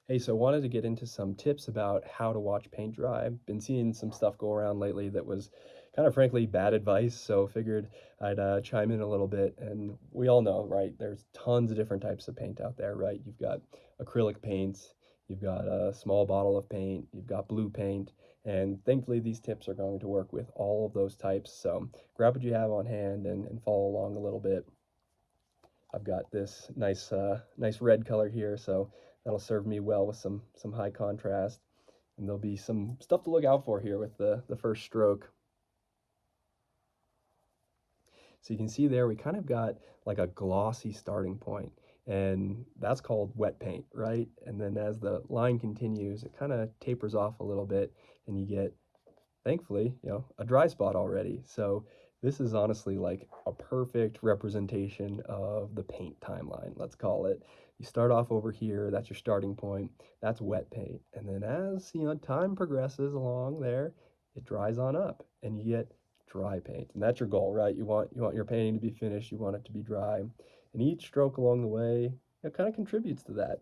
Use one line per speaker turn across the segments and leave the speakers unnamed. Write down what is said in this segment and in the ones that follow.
Hey, so wanted to get into some tips about how to watch paint dry. Been seeing some stuff go around lately that was kind of frankly bad advice, so figured I'd chime in a little bit. And we all know, right? There's tons of different types of paint out there, right? You've got acrylic paints, you've got a small bottle of paint, you've got blue paint, and thankfully these tips are going to work with all of those types. So grab what you have on hand and follow along a little bit. I've got this nice red color here, so that'll serve me well with some high contrast. And there'll be some stuff to look out for here with the first stroke. So you can see there we kind of got like a glossy starting point, and that's called wet paint, right? And then as the line continues, it kind of tapers off a little bit, and you get, thankfully, a dry spot already. So this is honestly like a perfect representation of the paint timeline, let's call it. You start off over here, that's your starting point, that's wet paint. And then as, time progresses along there, it dries on up and you get dry paint. And that's your goal, right? You want your painting to be finished, you want it to be dry. And each stroke along the way, kind of contributes to that,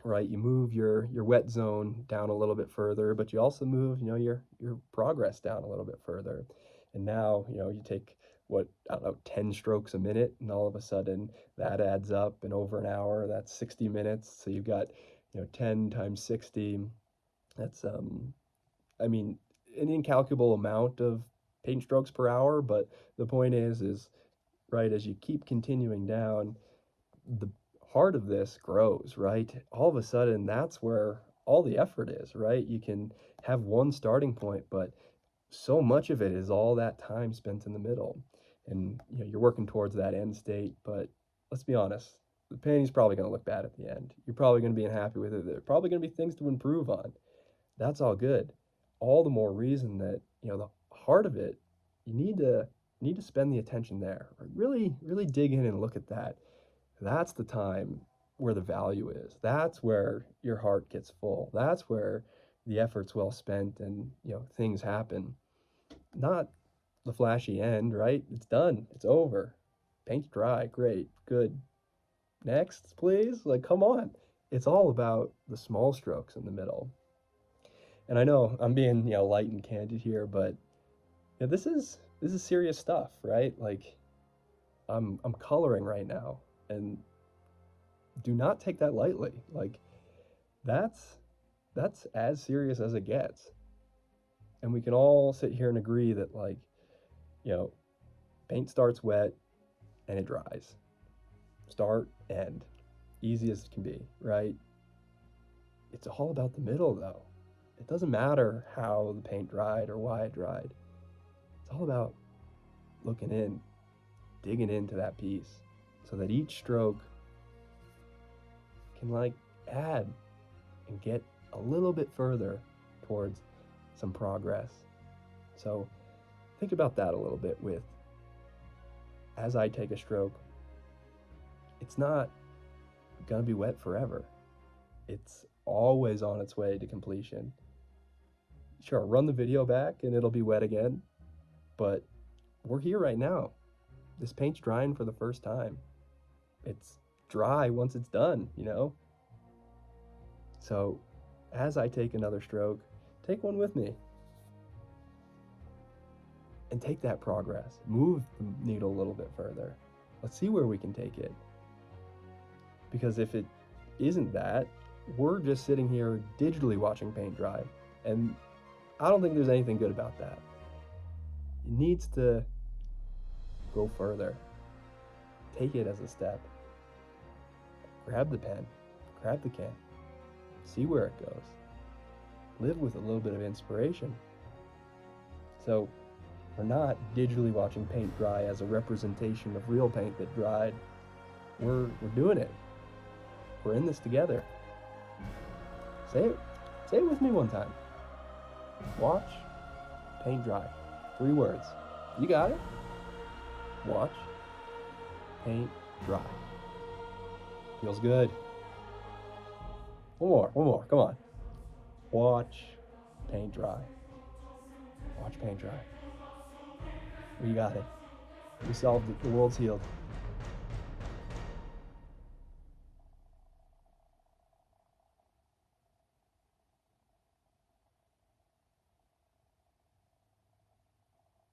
right? You move your wet zone down a little bit further, but you also move, your progress down a little bit further. And now, you take what, I don't know, 10 strokes a minute, and all of a sudden that adds up, and over an hour, that's 60 minutes. So you've got, 10 times 60, that's I mean, an incalculable amount of paint strokes per hour, but the point is right, as you keep continuing down, the heart of this grows, right? All of a sudden, that's where all the effort is, right? You can have one starting point, but so much of it is all that time spent in the middle. And you're working towards that end state, but let's be honest, the painting's probably going to look bad at the end. You're probably going to be unhappy with it. There are probably going to be things to improve on. That's all good. All the more reason that, the heart of it, you need to spend the attention there. Really, really dig in and look at that. That's the time where the value is. That's where your heart gets full. That's where the effort's well spent and, things happen. Not the flashy end, right? It's done. It's over. Paint's dry. Great. Good. Next, please. Like, come on. It's all about the small strokes in the middle. And I know I'm being, light and candid here, but this is serious stuff, right? Like I'm coloring right now, and do not take that lightly. Like that's that's as serious as it gets. And we can all sit here and agree that, like, you know, paint starts wet and it dries. Start, end. Easy as it can be, right? It's all about the middle though. It doesn't matter how the paint dried or why it dried. It's all about looking in, digging into that piece so that each stroke can like add and get a little bit further towards some progress. So think about that a little bit with, as I take a stroke, it's not gonna be wet forever. It's always on its way to completion. Sure, run the video back and it'll be wet again, but we're here right now. This paint's drying for the first time. It's dry once it's done. So as I take another stroke, take one with me and take that progress. Move the needle a little bit further. Let's see where we can take it. Because if it isn't that, we're just sitting here digitally watching paint dry. And I don't think there's anything good about that. It needs to go further. Take it as a step. Grab the pen, grab the can, see where it goes. Live with a little bit of inspiration. So we're not digitally watching paint dry as a representation of real paint that dried. We're doing it. We're in this together. Say it with me one time. Watch paint dry. 3 words. You got it? Watch paint dry. Feels good. One more, come on. Watch paint dry. Watch paint dry. We got it. We solved it. The world's healed.